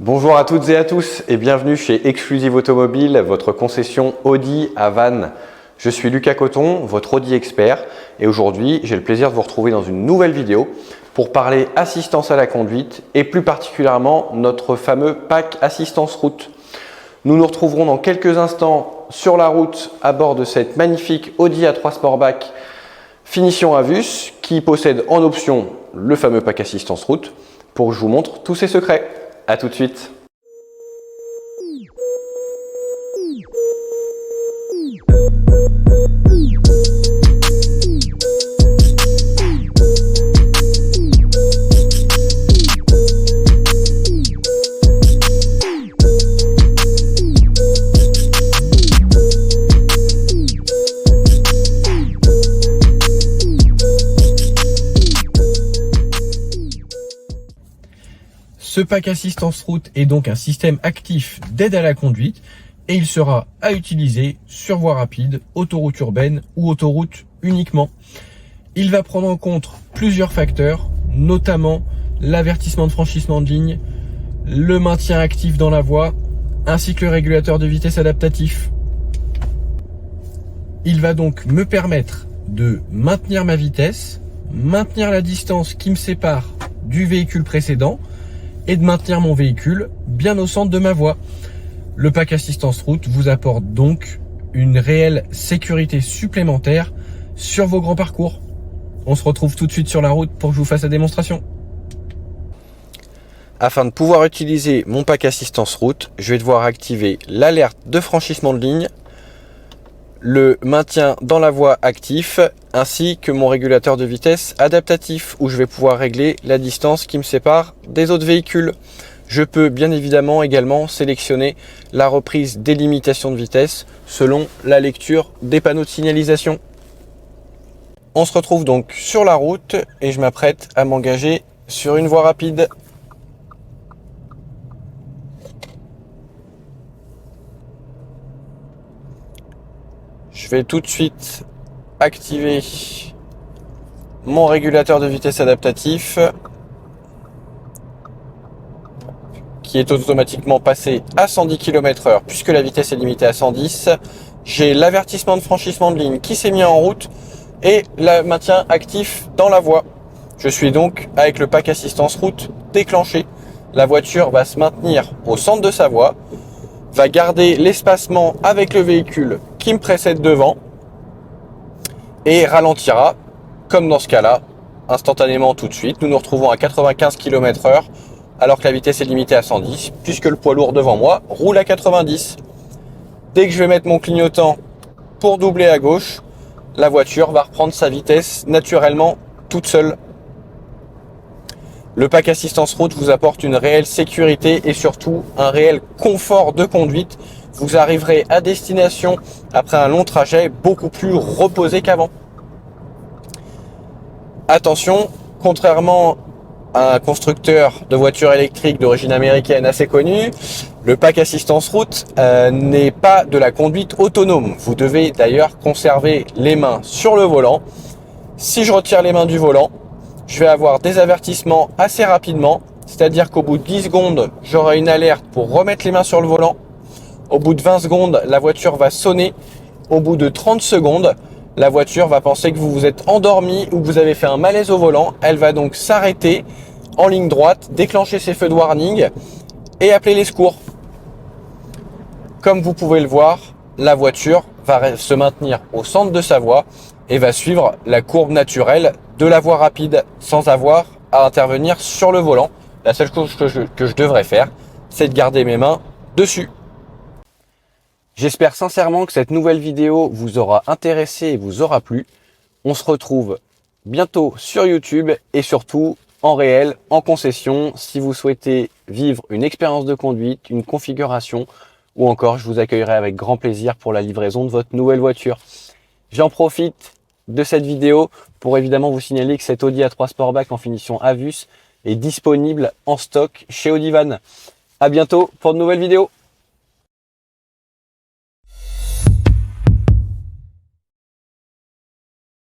Bonjour à toutes et à tous et bienvenue chez Exclusive Automobile, votre concession Audi à Vannes. Je suis Lucas Coton, votre Audi expert et aujourd'hui j'ai le plaisir de vous retrouver dans une nouvelle vidéo pour parler assistance à la conduite et plus particulièrement notre fameux pack assistance route. Nous nous retrouverons dans quelques instants sur la route à bord de cette magnifique Audi A3 Sportback finition Avus qui possède en option le fameux pack assistance route pour que je vous montre tous ses secrets. A tout de suite. Ce pack assistance route est donc un système actif d'aide à la conduite et il sera à utiliser sur voie rapide, autoroute urbaine ou autoroute uniquement. Il va prendre en compte plusieurs facteurs, notamment l'avertissement de franchissement de ligne, le maintien actif dans la voie, ainsi que le régulateur de vitesse adaptatif. Il va donc me permettre de maintenir ma vitesse, maintenir la distance qui me sépare du véhicule précédent, et de maintenir mon véhicule bien au centre de ma voie. Le pack assistance route vous apporte donc une réelle sécurité supplémentaire sur vos grands parcours. On se retrouve tout de suite sur la route pour que je vous fasse la démonstration. Afin de pouvoir utiliser mon pack assistance route, je vais devoir activer l'alerte de franchissement de ligne, le maintien dans la voie actif, ainsi que mon régulateur de vitesse adaptatif où je vais pouvoir régler la distance qui me sépare des autres véhicules. Je peux bien évidemment également sélectionner la reprise des limitations de vitesse selon la lecture des panneaux de signalisation. On se retrouve donc sur la route et je m'apprête à m'engager sur une voie rapide. Je vais tout de suite activer mon régulateur de vitesse adaptatif qui est automatiquement passé à 110 km/h puisque la vitesse est limitée à 110. J'ai l'avertissement de franchissement de ligne qui s'est mis en route et le maintien actif dans la voie. Je suis donc avec le pack assistance route déclenché. La voiture va se maintenir au centre de sa voie, va garder l'espacement avec le véhicule qui me précède devant et ralentira, comme dans ce cas-là, instantanément tout de suite. Nous nous retrouvons à 95 km/h alors que la vitesse est limitée à 110 puisque le poids lourd devant moi roule à 90. Dès que je vais mettre mon clignotant pour doubler à gauche, la voiture va reprendre sa vitesse naturellement toute seule. Le pack assistance route vous apporte une réelle sécurité et surtout un réel confort de conduite. Vous arriverez à destination après un long trajet beaucoup plus reposé qu'avant. Attention, contrairement à un constructeur de voitures électriques d'origine américaine assez connu, le pack assistance route n'est pas de la conduite autonome. Vous devez d'ailleurs conserver les mains sur le volant. Si je retire les mains du volant, je vais avoir des avertissements assez rapidement, c'est-à-dire qu'au bout de 10 secondes, j'aurai une alerte pour remettre les mains sur le volant. Au bout de 20 secondes, la voiture va sonner. Au bout de 30 secondes, la voiture va penser que vous vous êtes endormi ou que vous avez fait un malaise au volant. Elle va donc s'arrêter en ligne droite, déclencher ses feux de warning et appeler les secours. Comme vous pouvez le voir, la voiture va se maintenir au centre de sa voie et va suivre la courbe naturelle de la voie rapide sans avoir à intervenir sur le volant. La seule chose que je devrais faire, c'est de garder mes mains dessus. J'espère sincèrement que cette nouvelle vidéo vous aura intéressé et vous aura plu. On se retrouve bientôt sur YouTube et surtout en réel, en concession, si vous souhaitez vivre une expérience de conduite, une configuration ou encore je vous accueillerai avec grand plaisir pour la livraison de votre nouvelle voiture. J'en profite de cette vidéo pour évidemment vous signaler que cette Audi A3 Sportback en finition Avus est disponible en stock chez Audi Vannes. À bientôt pour de nouvelles vidéos.